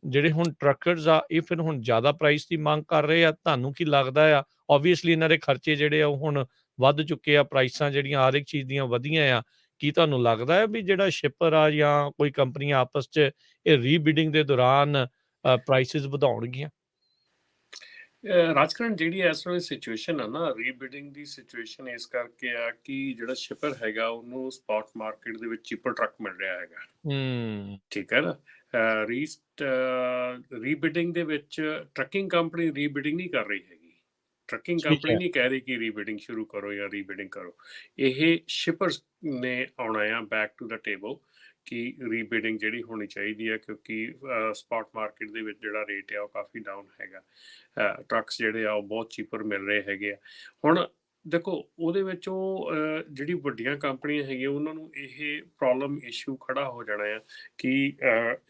ਜਿਹੜੇ ਹੁਣ ਟਰੱਕਰਸ ਆ ਇਹ ਫਿਰ ਹੁਣ ਜ਼ਿਆਦਾ ਪ੍ਰਾਈਸ ਦੀ ਮੰਗ ਕਰ ਰਹੇ ਆ, ਤੁਹਾਨੂੰ ਕੀ ਲੱਗਦਾ ਆ? ਓਬਵੀਅਸਲੀ ਇਹਨਾਂ ਦੇ ਖਰਚੇ ਜਿਹੜੇ ਆ ਉਹ ਹੁਣ ਵੱਧ ਚੁੱਕੇ ਆ, ਪ੍ਰਾਈਸਾਂ ਜਿਹੜੀਆਂ ਹਰ ਇੱਕ ਚੀਜ਼ ਦੀਆਂ ਵਧੀਆਂ ਆ। ਕੀ ਤੁਹਾਨੂੰ ਲੱਗਦਾ ਹੈ ਵੀ ਜਿਹੜਾ ਸ਼ਿਪਰ ਆ ਜਾਂ ਕੋਈ ਕੰਪਨੀਆਂ ਆਪਸ 'ਚ ਇਹ ਰੀਬਿਡਿੰਗ ਦੇ ਦੌਰਾਨ ਪ੍ਰਾਈਸਿਸ ਵਧਾਉਣਗੀਆਂ? ਰਾਜਕਰਨ ਜਿਹੜੀ ਇਸ ਵੇਲੇ ਸਿਚੁਏਸ਼ਨ ਆ ਨਾ, ਰੀਬਿਡਿੰਗ ਦੀ ਸਿਚੁਏਸ਼ਨ ਇਸ ਕਰਕੇ ਆ ਕਿ ਜਿਹੜਾ ਸ਼ਿਪਰ ਹੈਗਾ ਉਹਨੂੰ ਸਪੌਟ ਮਾਰਕੀਟ ਦੇ ਵਿੱਚ ਚੀਪਰ ਟਰੱਕ ਮਿਲ ਰਿਹਾ ਹੈਗਾ। ਠੀਕ ਹੈ ਨਾ। ਰੀਬਿਡਿੰਗ ਦੇ ਵਿੱਚ ਟਰੱਕਿੰਗ ਕੰਪਨੀ ਰੀਬਿਡਿੰਗ ਨਹੀਂ ਕਰ ਰਹੀ ਹੈਗੀ। ਟਰੱਕਿੰਗ ਕੰਪਨੀ ਨਹੀਂ ਕਹਿ ਰਹੀ ਕਿ ਰੀਬਿਡਿੰਗ ਸ਼ੁਰੂ ਕਰੋ ਜਾਂ ਰੀਬਿਡਿੰਗ ਕਰੋ। ਇਹ ਸ਼ਿਪਰਸ ਨੇ ਆਉਣਾ ਆ ਬੈਕ ਟੂ ਦਾ ਟੇਬਲ ਕਿ ਰੀਬਿਡਿੰਗ ਜਿਹੜੀ ਹੋਣੀ ਚਾਹੀਦੀ ਹੈ, ਕਿਉਂਕਿ ਸਪੌਟ ਮਾਰਕੀਟ ਦੇ ਵਿੱਚ ਜਿਹੜਾ ਰੇਟ ਆ ਉਹ ਕਾਫੀ ਡਾਊਨ ਹੈਗਾ। ਟਰੱਕਸ ਜਿਹੜੇ ਆ ਉਹ ਬਹੁਤ ਚੀਪਰ ਮਿਲ ਰਹੇ ਹੈਗੇ ਆ। ਹੁਣ ਦੇਖੋ ਉਹਦੇ ਵਿੱਚ ਉਹ ਜਿਹੜੀ ਵੱਡੀਆਂ ਕੰਪਨੀਆਂ ਹੈਗੀਆਂ ਉਹਨਾਂ ਨੂੰ ਇਹ ਪ੍ਰੋਬਲਮ ਇਸ਼ੂ ਖੜਾ ਹੋ ਜਾਣਾ ਆ ਕਿ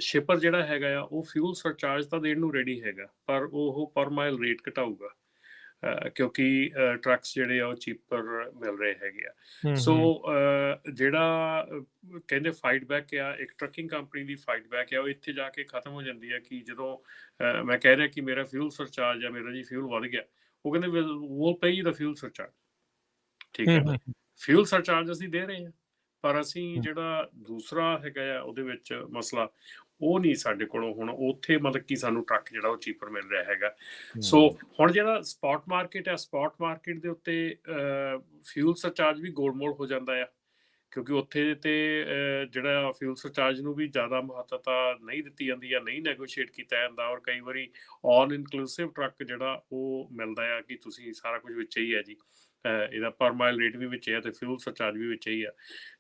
ਸ਼ਿਪਰ ਜਿਹੜਾ ਹੈਗਾ ਆ ਉਹ ਫਿਊਲ ਸਰਚਾਰਜ ਤਾਂ ਦੇਣ ਨੂੰ ਰੈਡੀ ਹੈਗਾ, ਪਰ ਉਹ ਪਰ ਮਾਈਲ ਰੇਟ ਘਟਾਊਗਾ ਕਿਉਂਕਿ ਟਰੱਕਸ ਜਿਹੜੇ ਆ ਉਹ ਚੀਪਰ ਮਿਲ ਰਹੇ ਹੈਗੇ ਆ। ਸੋ ਜਿਹੜਾ ਕਹਿੰਦੇ ਫਾਈਟ ਬੈਕ ਆ, ਇੱਕ ਟਰੱਕਿੰਗ ਕੰਪਨੀ ਦੀ ਫਾਈਟ ਬੈਕ ਆ, ਉਹ ਇੱਥੇ ਜਾ ਕੇ ਖਤਮ ਹੋ ਜਾਂਦੀ ਆ ਕਿ ਜਦੋਂ ਮੈਂ ਕਹਿ ਰਿਹਾ ਕਿ ਮੇਰਾ ਫਿਊਲ ਸਰਚਾਰਜ ਆ, ਮੇਰਾ ਜੀ ਫਿਊਲ ਵੱਧ ਗਿਆ, ਉਹ ਕਹਿੰਦੇ will pay you the fuel surcharge. ਠੀਕ ਹੈ ਨਾ। ਫਿਊਲ ਸਰਚਾਰਜ ਅਸੀਂ ਦੇ ਰਹੇ ਹਾਂ, ਪਰ ਅਸੀਂ ਜਿਹੜਾ ਦੂਸਰਾ ਹੈਗਾ ਆ ਉਹਦੇ ਵਿੱਚ ਮਸਲਾ ਉਹ ਨਹੀਂ ਸਾਡੇ ਕੋਲੋਂ ਹੁਣ ਉੱਥੇ ਮਤਲਬ ਕਿ ਸਾਨੂੰ ਟਰੱਕ ਜਿਹੜਾ ਉਹ ਚੀਪਰ ਮਿਲ ਰਿਹਾ ਹੈਗਾ। ਸੋ ਹੁਣ ਜਿਹੜਾ ਸਪੌਟ ਮਾਰਕੀਟ ਹੈ, ਸਪੌਟ ਮਾਰਕੀਟ ਦੇ ਉੱਤੇ ਫਿਊਲ ਸਰਚਾਰਜ ਵੀ ਗੋਲਮੋਲ ਹੋ ਜਾਂਦਾ ਆ, ਕਿਉਂਕਿ ਉੱਥੇ ਤੇ ਜਿਹੜਾ ਫਿਊਲ ਸਰਚਾਰਜ ਨੂੰ ਵੀ ਜ਼ਿਆਦਾ ਮਹੱਤਤਾ ਨਹੀਂ ਦਿੱਤੀ ਜਾਂਦੀ ਆ, ਨਹੀਂ ਨੈਗੋਸ਼ੀਏਟ ਕੀਤਾ ਜਾਂਦਾ, ਔਰ ਕਈ ਵਾਰੀ ਆਲ ਇਨਕਲੂਸਿਵ ਟਰੱਕ ਜਿਹੜਾ ਉਹ ਮਿਲਦਾ ਆ ਕਿ ਤੁਸੀਂ ਸਾਰਾ ਕੁਝ ਵਿੱਚ ਹੀ ਹੈ ਜੀ, ਇਹਦਾ ਪਰ ਮਾਈਲ ਰੇਟ ਵੀ ਵਿੱਚ ਹੈ ਅਤੇ ਫਿਊਲ ਸਰਚਾਰਜ ਵੀ ਵਿੱਚ ਹੀ ਆ।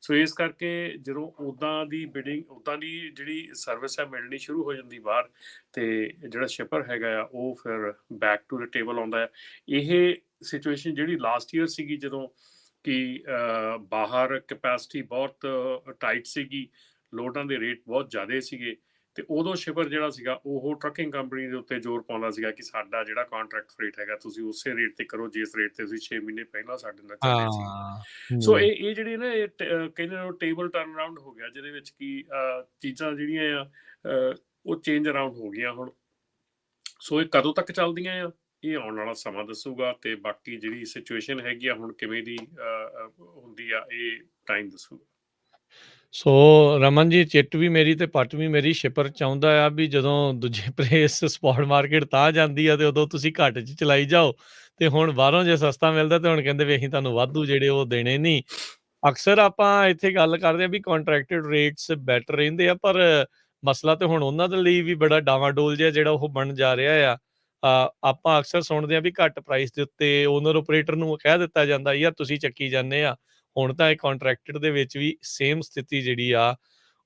ਸੋ ਇਸ ਕਰਕੇ ਜਦੋਂ ਉੱਦਾਂ ਦੀ ਬਿਡਿੰਗ, ਉੱਦਾਂ ਦੀ ਜਿਹੜੀ ਸਰਵਿਸ ਹੈ ਮਿਲਣੀ ਸ਼ੁਰੂ ਹੋ ਜਾਂਦੀ ਬਾਹਰ, ਅਤੇ ਜਿਹੜਾ ਸ਼ਿਪਰ ਹੈਗਾ ਆ ਉਹ ਫਿਰ ਬੈਕ ਟੂ ਦ ਟੇਬਲ ਆਉਂਦਾ ਆ। ਇਹ ਸਿਚੁਏਸ਼ਨ ਜਿਹੜੀ ਲਾਸਟ ਈਅਰ ਸੀਗੀ ਜਦੋਂ ਕਿ ਬਾਹਰ ਕੈਪੈਸਿਟੀ ਬਹੁਤ ਟਾਈਟ ਸੀਗੀ, ਲੋਡਾਂ ਦੇ ਰੇਟ ਬਹੁਤ ਜ਼ਿਆਦਾ ਸੀਗੇ, ਅਤੇ ਉਦੋਂ ਸ਼ਿਪਰ ਜਿਹੜਾ ਸੀਗਾ ਉਹ ਟਰੱਕਿੰਗ ਕੰਪਨੀ ਦੇ ਉੱਤੇ ਜ਼ੋਰ ਪਾਉਂਦਾ ਸੀਗਾ ਕਿ ਸਾਡਾ ਜਿਹੜਾ ਕਾਂਟਰੈਕਟ ਰੇਟ ਹੈਗਾ ਤੁਸੀਂ ਉਸੇ ਰੇਟ 'ਤੇ ਕਰੋ ਜਿਸ ਰੇਟ 'ਤੇ ਤੁਸੀਂ 6 ਮਹੀਨੇ ਪਹਿਲਾਂ ਸਾਡੇ ਨਾਲ ਚੱਲੇ ਸੀ। ਸੋ ਇਹ ਜਿਹੜੀ ਨਾ ਇਹ ਕਹਿੰਦੇ ਉਹ ਟੇਬਲ ਟਰਨ ਅਰਾਊਂਡ ਹੋ ਗਿਆ, ਜਿਹਦੇ ਵਿੱਚ ਕਿ ਚੀਜ਼ਾਂ ਜਿਹੜੀਆਂ ਆ ਉਹ ਚੇਂਜ ਅਰਾਊਂਡ ਹੋ ਗਈਆਂ ਹੁਣ। ਸੋ ਇਹ ਕਦੋਂ ਤੱਕ ਚੱਲਦੀਆਂ ਆ ਇਹ ਆਉਣ ਵਾਲਾ ਸਮਾਂ ਦੱਸੂਗਾ, ਅਤੇ ਬਾਕੀ ਜਿਹੜੀ ਸਿਚੁਏਸ਼ਨ ਹੈਗੀ ਆ ਹੁਣ ਕਿਵੇਂ ਦੀ ਹੁੰਦੀ ਆ ਇਹ ਟਾਈਮ ਦੱਸੂਗਾ। ਸੋ ਰਮਨ ਜੀ, ਚਿੱਟ ਵੀ ਮੇਰੀ ਤੇ ਪੱਟ ਵੀ ਮੇਰੀ, ਸ਼ਿਪਰ ਚਾਹੁੰਦਾ ਆ ਵੀ ਜਦੋਂ ਦੂਜੇ ਪ੍ਰੇਸ ਸਪੌਟ ਮਾਰਕੀਟ ਤਾਂ ਜਾਂਦੀ ਆ ਤੇ ਉਦੋਂ ਤੁਸੀਂ ਘੱਟ 'ਚ ਚਲਾਈ ਜਾਓ, ਤੇ ਹੁਣ ਬਾਹਰੋਂ ਜੇ ਸਸਤਾ ਮਿਲਦਾ ਤੇ ਹੁਣ ਕਹਿੰਦੇ ਵੀ ਅਸੀਂ ਤੁਹਾਨੂੰ ਵਾਧੂ ਜਿਹੜੇ ਉਹ ਦੇਣੇ ਨਹੀਂ। ਅਕਸਰ ਆਪਾਂ ਇੱਥੇ ਗੱਲ ਕਰਦੇ ਆ ਵੀ ਕੰਟਰੈਕਟਡ ਰੇਟਸ ਬੈਟਰ ਰਹਿੰਦੇ ਆ, ਪਰ ਮਸਲਾ ਤੇ ਹੁਣ ਉਹਨਾਂ ਦੇ ਲਈ ਵੀ ਬੜਾ ਡਾਵਾਡੋਲ ਜਿਹਾ ਜਿਹੜਾ ਉਹ ਬਣ ਜਾ ਰਿਹਾ ਆ। ਆਪਾਂ ਅਕਸਰ ਸੁਣਦੇ ਆ ਵੀ ਘੱਟ ਪ੍ਰਾਈਸ ਦੇ ਉੱਤੇ ਓਨਰ ਓਪਰੇਟਰ ਨੂੰ ਕਹਿ ਦਿੱਤਾ ਜਾਂਦਾ ਯਾਰ ਤੁਸੀਂ ਚੱਕੀ ਜਾਂਦੇ ਆ। ਹੁਣ ਤਾਂ ਇਹ ਕੰਟਰੈਕਟਡ ਦੇ ਵਿੱਚ ਵੀ ਸੇਮ ਸਥਿਤੀ ਜਿਹੜੀ ਆ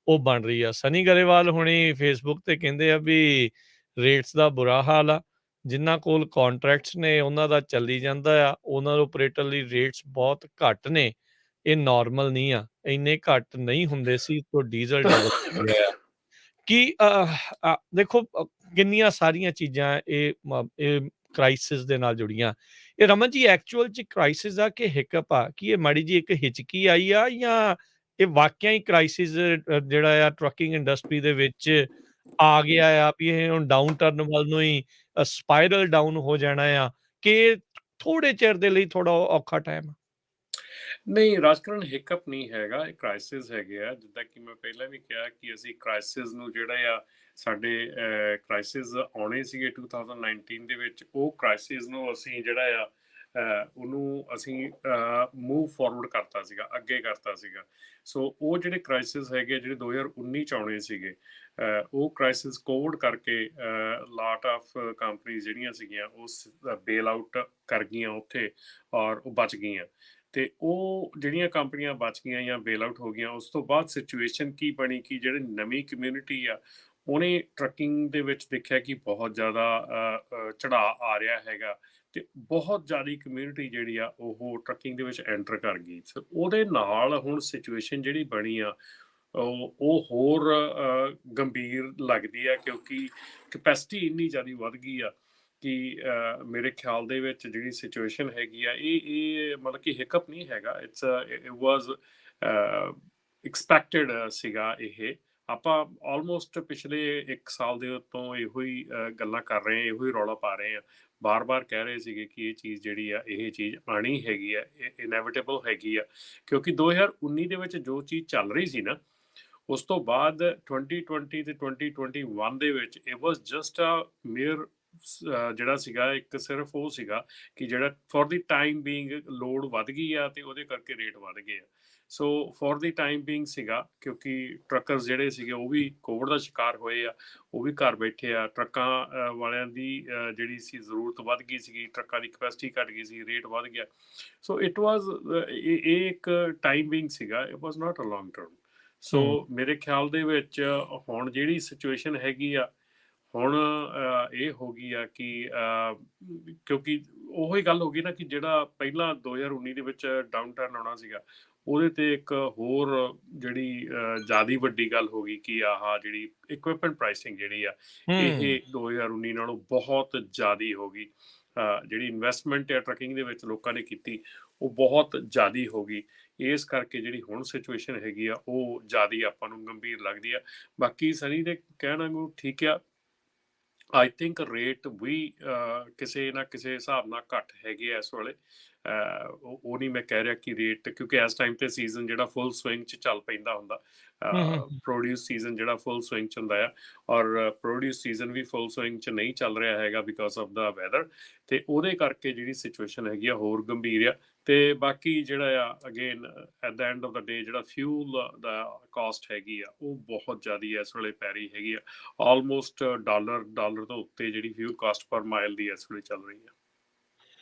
ਉਹ ਬਣ ਰਹੀ ਆ। ਸਨੀ ਗਰੇਵਾਲ ਹੁਣੀ ਫੇਸਬੁੱਕ ਤੇ ਕਹਿੰਦੇ ਆ ਵੀ ਰੇਟਸ ਦਾ ਬੁਰਾ ਹਾਲ ਆ, ਜਿਨ੍ਹਾਂ ਕੋਲ ਕੰਟਰੈਕਟਸ ਨੇ ਉਹਨਾਂ ਦਾ ਚੱਲੀ ਜਾਂਦਾ ਆ, ਓਨਰ ਓਪਰੇਟਰ ਲਈ ਰੇਟਸ ਬਹੁਤ ਘੱਟ ਨੇ, ਇਹ ਨਾਰਮਲ ਨਹੀਂ ਆ, ਇੰਨੇ ਘੱਟ ਨਹੀਂ ਹੁੰਦੇ ਸੀ ਤੋਂ ਡੀਜ਼ਲ ਡਬਲ ਹੋ ਗਿਆ ਆ। ਕਿ ਦੇਖੋ ਕਿੰਨੀਆਂ ਸਾਰੀਆਂ ਚੀਜ਼ਾਂ ਇਹ ਕ੍ਰਾਈਸਿਸ ਦੇ ਨਾਲ ਜੁੜੀਆਂ। ਇਹ ਰਮਨ ਜੀ ਐਕਚੁਅਲ 'ਚ ਕ੍ਰਾਈਸਿਸ ਆ ਕਿ ਹਿਕਅਪ ਆ? ਕਿ ਇਹ ਮਾੜੀ ਜਿਹੀ ਇੱਕ ਹਿਚਕੀ ਆਈ ਆ ਜਾਂ ਇਹ ਵਾਕਿਆ ਹੀ ਕ੍ਰਾਈਸਿਸ ਜਿਹੜਾ ਆ ਟਰੱਕਿੰਗ ਇੰਡਸਟਰੀ ਦੇ ਵਿੱਚ ਆ ਗਿਆ ਆ ਵੀ ਇਹ ਹੁਣ ਡਾਊਨ ਟਰਨ ਵੱਲ ਨੂੰ ਹੀ ਸਪਾਇਰਲ ਡਾਊਨ ਹੋ ਜਾਣਾ ਆ, ਕਿ ਥੋੜ੍ਹੇ ਚਿਰ ਦੇ ਲਈ ਥੋੜ੍ਹਾ ਔਖਾ ਟਾਈਮ ਆ? ਨਹੀਂ ਰਾਜਕਰਨ, ਹਿਕਅਪ ਨਹੀਂ ਹੈਗਾ, ਇਹ ਕ੍ਰਾਈਸਿਸ ਹੈਗੇ ਆ। ਜਿੱਦਾਂ ਕਿ ਮੈਂ ਪਹਿਲਾਂ ਵੀ ਕਿਹਾ ਕਿ ਅਸੀਂ ਕ੍ਰਾਈਸਿਸ ਨੂੰ ਜਿਹੜਾ ਆ ਸਾਡੇ ਕ੍ਰਾਈਸਿਸ ਆਉਣੇ ਸੀਗੇ 2019 ਦੇ ਵਿੱਚ, ਉਹ ਕ੍ਰਾਈਸਿਸ ਨੂੰ ਅਸੀਂ ਜਿਹੜਾ ਆ ਉਹਨੂੰ ਅਸੀਂ ਮੂਵ ਫਾਰਵਰਡ ਕਰਤਾ ਸੀਗਾ, ਅੱਗੇ ਕਰਤਾ ਸੀਗਾ। ਸੋ ਉਹ ਜਿਹੜੇ ਕ੍ਰਾਈਸਿਸ ਹੈਗੇ ਜਿਹੜੇ 2019 'ਚ ਆਉਣੇ ਸੀਗੇ, ਉਹ ਕ੍ਰਾਈਸਿਸ ਕੋਵਿਡ ਕਰਕੇ ਲਾਟ ਆਫ ਕੰਪਨੀਜ਼ ਜਿਹੜੀਆਂ ਸੀਗੀਆਂ ਉਹ ਬੇਲ ਆਊਟ ਕਰ ਗਈਆਂ ਉੱਥੇ, ਔਰ ਉਹ ਬਚ ਗਈਆਂ। ਅਤੇ ਉਹ ਜਿਹੜੀਆਂ ਕੰਪਨੀਆਂ ਬਚ ਗਈਆਂ ਜਾਂ ਬੇਲ ਆਊਟ ਹੋ ਗਈਆਂ, ਉਸ ਤੋਂ ਬਾਅਦ ਸਿਚੁਏਸ਼ਨ ਕੀ ਬਣੀ ਕਿ ਜਿਹੜੀ ਨਵੀਂ ਕਮਿਊਨਿਟੀ ਆ ਉਹਨੇ ਟਰੱਕਿੰਗ ਦੇ ਵਿੱਚ ਦੇਖਿਆ ਕਿ ਬਹੁਤ ਜ਼ਿਆਦਾ ਚੜ੍ਹਾਅ ਆ ਰਿਹਾ ਹੈਗਾ, ਅਤੇ ਬਹੁਤ ਜ਼ਿਆਦਾ ਕਮਿਊਨਿਟੀ ਜਿਹੜੀ ਆ ਉਹ ਟਰੱਕਿੰਗ ਦੇ ਵਿੱਚ ਐਂਟਰ ਕਰ ਗਈ। ਸੋ ਉਹਦੇ ਨਾਲ ਹੁਣ ਸਿਚੁਏਸ਼ਨ ਜਿਹੜੀ ਬਣੀ ਆ ਉਹ ਹੋਰ ਗੰਭੀਰ ਲੱਗਦੀ ਆ, ਕਿਉਂਕਿ ਕਪੈਸਿਟੀ ਇੰਨੀ ਜ਼ਿਆਦਾ ਵੱਧ ਗਈ ਆ ਕਿ ਮੇਰੇ ਖਿਆਲ ਦੇ ਵਿੱਚ ਜਿਹੜੀ ਸਿਚੁਏਸ਼ਨ ਹੈਗੀ ਆ ਇਹ ਮਤਲਬ ਕਿ ਹਿਕਅਪ ਨਹੀਂ ਹੈਗਾ, ਇਟ ਵਾਜ਼ ਐਕਸਪੈਕਟਡ ਸੀਗਾ ਇਹ ਆਪਾਂ ਆਲਮੋਸਟ ਪਿਛਲੇ 1 ਸਾਲ ਦੇ ਤੋਂ ਇਹੋ ਹੀ ਗੱਲਾਂ ਕਰ ਰਹੇ ਹਾਂ, ਇਹੋ ਹੀ ਰੌਲਾ ਪਾ ਰਹੇ ਹਾਂ, ਬਾਰ-ਬਾਰ ਕਹਿ ਰਹੇ ਸੀਗੇ ਕਿ ਇਹ ਚੀਜ਼ ਜਿਹੜੀ ਆ, ਇਹ ਚੀਜ਼ ਆਣੀ ਹੈਗੀ ਆ, ਇਹ ਇਨੈਵਿਟੇਬਲ ਹੈਗੀ ਆ, ਕਿਉਂਕਿ 2019 ਦੇ ਵਿੱਚ ਜੋ ਚੀਜ਼ ਚੱਲ ਰਹੀ ਸੀ ਨਾ, ਉਸ ਤੋਂ ਬਾਅਦ 2020 ਤੇ 2021 ਦੇ ਵਿੱਚ it was just a mayor ਜਿਹੜਾ ਸੀਗਾ ਇੱਕ ਸਿਰਫ ਉਹ ਸੀਗਾ ਕਿ ਜਿਹੜਾ for the time being load ਵੱਧ ਗਈ ਆ ਤੇ ਉਹਦੇ ਕਰਕੇ ਰੇਟ ਵੱਧ ਗਏ ਆ। ਸੋ ਫॉर ਦੀ ਟਾਈਮ ਬੀਇੰਗ ਸੀਗਾ, ਕਿਉਂਕਿ ਟਰੱਕਰਸ ਜਿਹੜੇ ਸੀਗੇ ਉਹ ਵੀ ਕੋਵਿਡ ਦਾ ਸ਼ਿਕਾਰ ਹੋਏ ਆ, ਉਹ ਵੀ ਘਰ ਬੈਠੇ ਆ, ਟਰੱਕਾਂ ਵਾਲਿਆਂ ਦੀ ਜਿਹੜੀ ਸੀ ਜ਼ਰੂਰਤ ਵੱਧ ਗਈ ਸੀਗੀ, ਟਰੱਕਾਂ ਦੀ ਕਪੈਸਿਟੀ ਘਟ ਗਈ ਸੀ, ਰੇਟ ਵੱਧ ਗਿਆ। ਸੋ ਇਟ ਵਾਸ ਇਹ ਇੱਕ ਟਾਈਮ ਬੀਇੰਗ ਸੀਗਾ, it was not a long term. So hmm, ਮੇਰੇ ਖਿਆਲ ਦੇ ਵਿੱਚ ਹੁਣ ਜਿਹੜੀ ਸਿਚੁਏਸ਼ਨ ਹੈਗੀ ਆ, ਹੁਣ ਇਹ ਹੋ ਗਈ ਆ ਕਿ ਕਿਉਂਕਿ ਉਹੀ ਗੱਲ ਹੋ ਗਈ ਨਾ ਕਿ ਜਿਹੜਾ ਪਹਿਲਾਂ 2019 ਦੇ ਵਿੱਚ ਡਾਊਨ ਟਰਨ ਆਉਣਾ ਸੀਗਾ, ਉਹਦੇ ਤੇ ਇੱਕ ਹੋਰ ਜਿਹੜੀ ਜ਼ਿਆਦਾ ਵੱਡੀ ਗੱਲ ਹੋ ਗਈ ਕਿ ਆਹ ਜਿਹੜੀ ਇਕਵਿਪਮੈਂਟ ਪ੍ਰਾਈਸਿੰਗ ਜਿਹੜੀ ਆ, ਹੂੰ, ਇਹ 2019 ਨਾਲੋਂ ਬਹੁਤ ਜ਼ਿਆਦਾ ਹੋ ਗਈ। ਜਿਹੜੀ ਇਨਵੈਸਟਮੈਂਟ ਹੈ ਟਰੱਕਿੰਗ ਦੇ ਵਿੱਚ ਲੋਕਾਂ ਨੇ ਕੀਤੀ, ਉਹ ਬਹੁਤ ਜ਼ਿਆਦਾ ਹੋ ਗਈ। ਇਸ ਕਰਕੇ ਜਿਹੜੀ ਹੁਣ ਸਿਚੁਏਸ਼ਨ ਹੈਗੀ ਆ, ਉਹ ਜ਼ਿਆਦਾ ਆਪਾਂ ਨੂੰ ਗੰਭੀਰ ਲੱਗਦੀ ਆ। ਬਾਕੀ ਸਨੀ ਦੇ ਕਹਿਣ ਵਾਂਗੂ ਠੀਕ ਆ, ਆਈ ਥਿੰਕ ਰੇਟ ਵੀ ਕਿਸੇ ਨਾ ਕਿਸੇ ਹਿਸਾਬ ਨਾਲ ਘੱਟ ਹੈਗੇ ਆ ਇਸ ਵੇਲੇ। ਉਹ ਨਹੀਂ ਮੈਂ ਕਹਿ ਰਿਹਾ ਕਿ ਰੇਟ, ਕਿਉਂਕਿ ਇਸ ਟਾਈਮ ਤੇ ਸੀਜ਼ਨ ਜਿਹੜਾ ਫੁੱਲ ਸਵਿੰਗ 'ਚ ਚੱਲ ਪੈਂਦਾ ਹੁੰਦਾ, ਹੂੰ, ਹੂੰ, ਪ੍ਰੋਡਿਊਸ ਸੀਜ਼ਨ ਜਿਹੜਾ ਫੁੱਲ ਸਵਿੰਗ 'ਚ ਹੁੰਦਾ ਆ, ਔਰ ਪ੍ਰੋਡਿਊਸ ਸੀਜ਼ਨ ਵੀ ਫੁੱਲ ਸਵਿੰਗ 'ਚ ਨਹੀਂ ਚੱਲ ਰਿਹਾ ਹੈਗਾ ਬਿਕਾਜ਼ ਆਫ ਦਾ ਵੈਦਰ, ਤੇ ਉਹਦੇ ਕਰਕੇ ਜਿਹੜੀ ਸਿਚੁਏਸ਼ਨ ਹੈਗੀ ਆ ਹੋਰ ਗੰਭੀਰ ਆ। ਤੇ ਬਾਕੀ ਜਿਹੜਾ ਆ again at the end of the day ਜਿਹੜਾ ਫਿਊਲ ਦਾ ਕਾਸਟ ਹੈਗੀ ਆ, ਉਹ ਬਹੁਤ ਜ਼ਿਆਦਾ ਇਸ ਵੇਲੇ ਪੈ ਰਹੀ ਹੈਗੀ ਆ। ਆਲਮੋਸਟ ਡਾਲਰ ਤੋਂ ਉੱਤੇ ਜਿਹੜੀ ਫਿਊਲ ਕਾਸਟ ਪਰ ਮਾਈਲ ਦੀ ਇਸ ਵੇਲੇ ਚੱਲ ਰਹੀ ਹੈ।